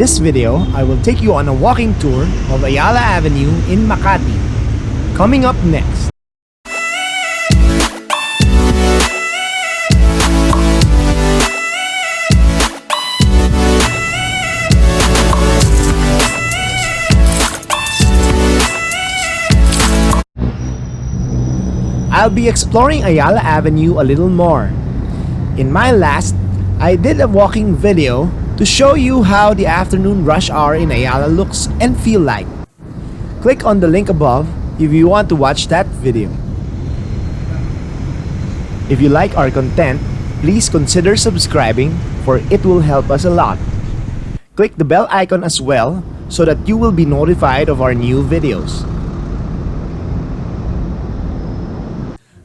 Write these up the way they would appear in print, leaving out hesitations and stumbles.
this video, I will take you on a walking tour of Ayala Avenue in Makati. Coming up next. I'll be exploring Ayala Avenue a little more. In my last, I did a walking video to show you how the afternoon rush hour in Ayala looks and feel like. Click on the link above if you want to watch that video. If you like our content, please consider subscribing for it will help us a lot. Click the bell icon as well so that you will be notified of our new videos.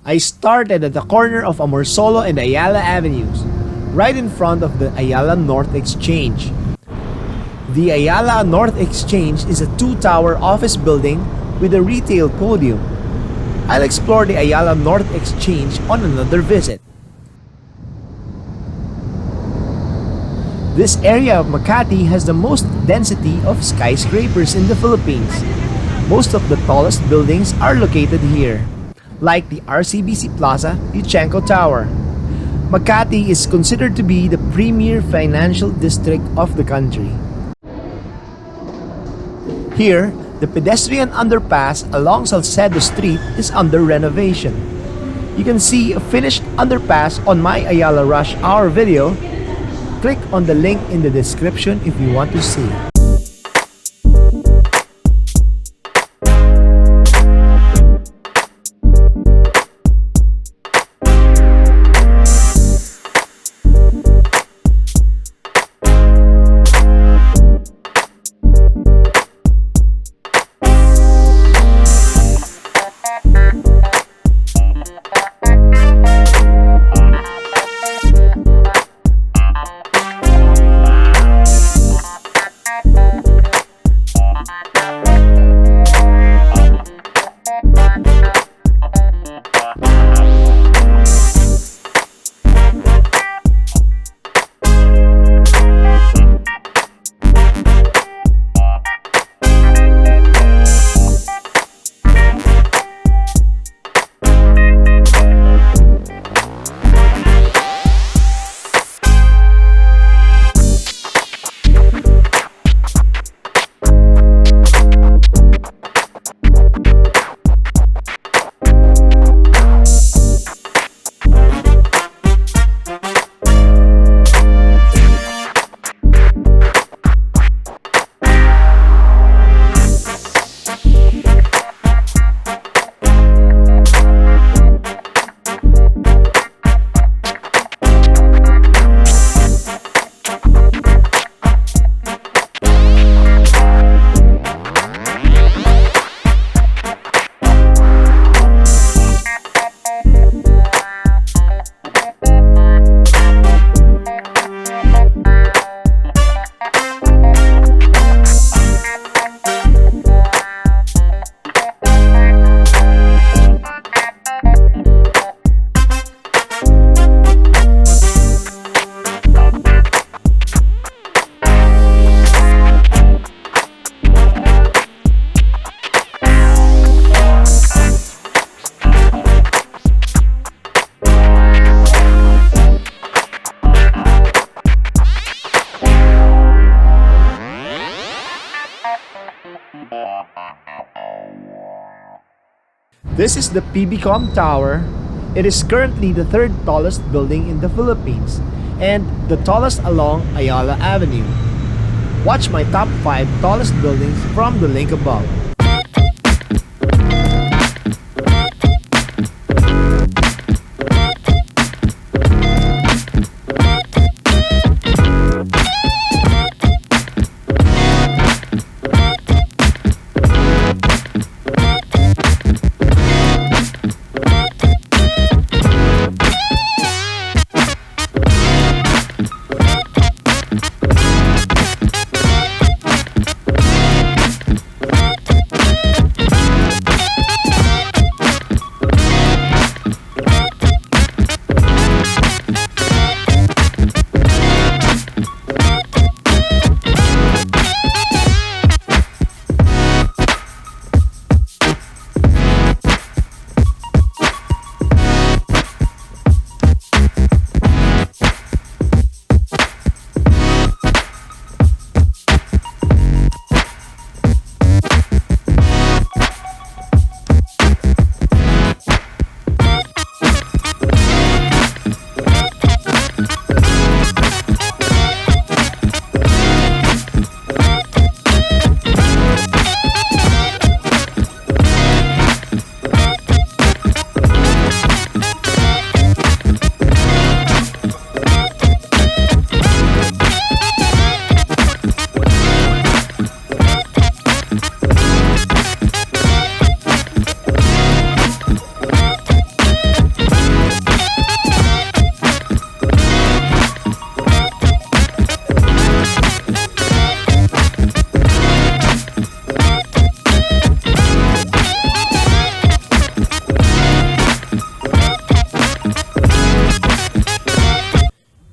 I started at the corner of Amorsolo and Ayala Avenues, right in front of the Ayala North Exchange. The Ayala North Exchange is a two-tower office building with a retail podium. I'll explore the Ayala North Exchange on another visit. This area of Makati has the most density of skyscrapers in the Philippines. Most of the tallest buildings are located here, like the RCBC Plaza, Yuchenko Tower. Makati is considered to be the premier financial district of the country. Here, the pedestrian underpass along Salcedo Street is under renovation. You can see a finished underpass on my Ayala Rush Hour video. Click on the link in the description if you want to see. This is the PBCom Tower. It is currently the third tallest building in the Philippines and the tallest along Ayala Avenue. Watch my top 5 tallest buildings from the link above.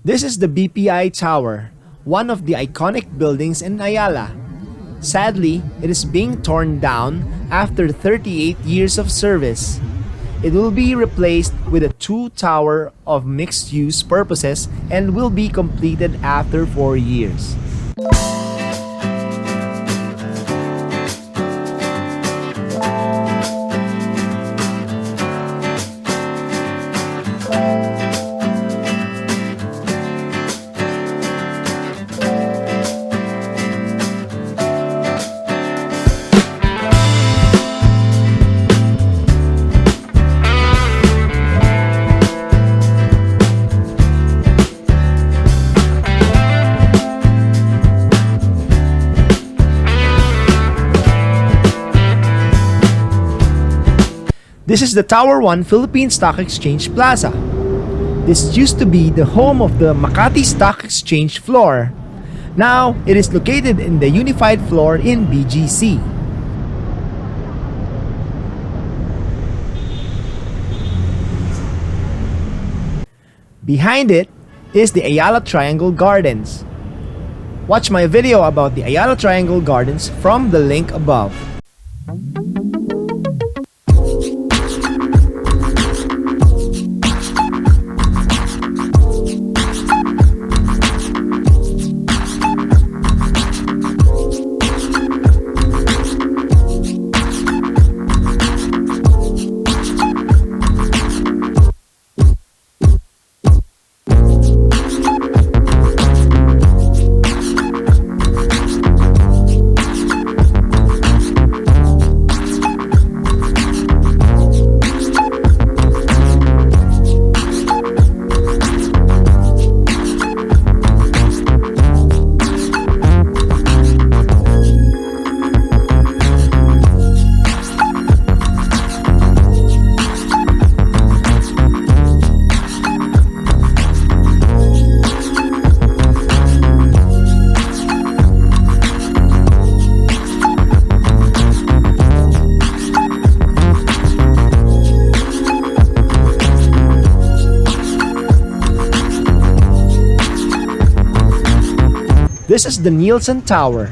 This is the BPI Tower, one of the iconic buildings in Ayala. Sadly, it is being torn down after 38 years of service. It will be replaced with a two-tower of mixed-use purposes and will be completed after 4 years. This is the Tower 1 Philippine Stock Exchange Plaza. This used to be the home of the Makati Stock Exchange floor. Now, it is located in the unified floor in BGC. Behind it is the Ayala Triangle Gardens. Watch my video about the Ayala Triangle Gardens from the link above. This is the Nielsen Tower.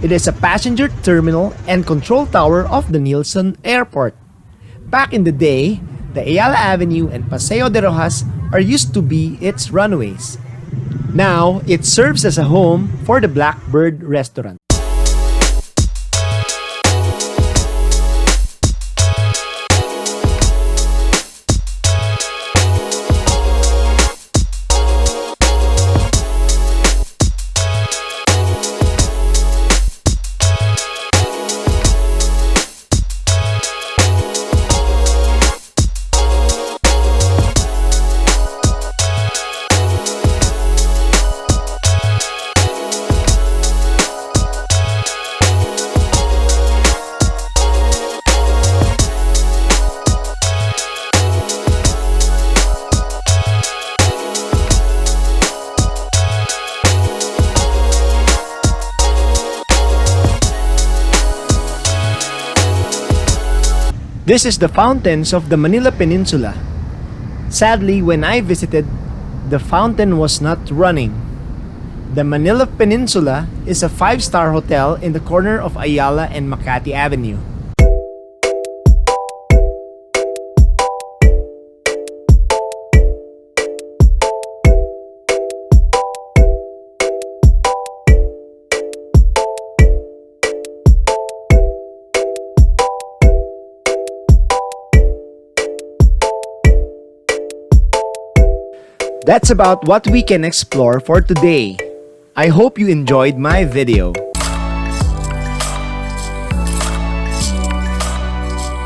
It is a passenger terminal and control tower of the Nielsen Airport. Back in the day, the Ayala Avenue and Paseo de Rojas are used to be its runways. Now, it serves as a home for the Blackbird restaurant. This is the fountains of the Manila Peninsula. Sadly, when I visited, the fountain was not running. The Manila Peninsula is a 5-star hotel in the corner of Ayala and Makati Avenue. That's about what we can explore for today. I hope you enjoyed my video.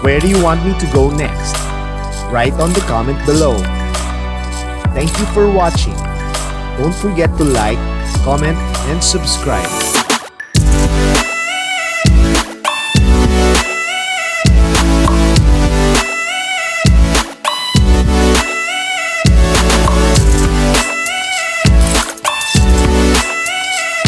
Where do you want me to go next? Write on the comment below. Thank you for watching. Don't forget to like, comment, and subscribe.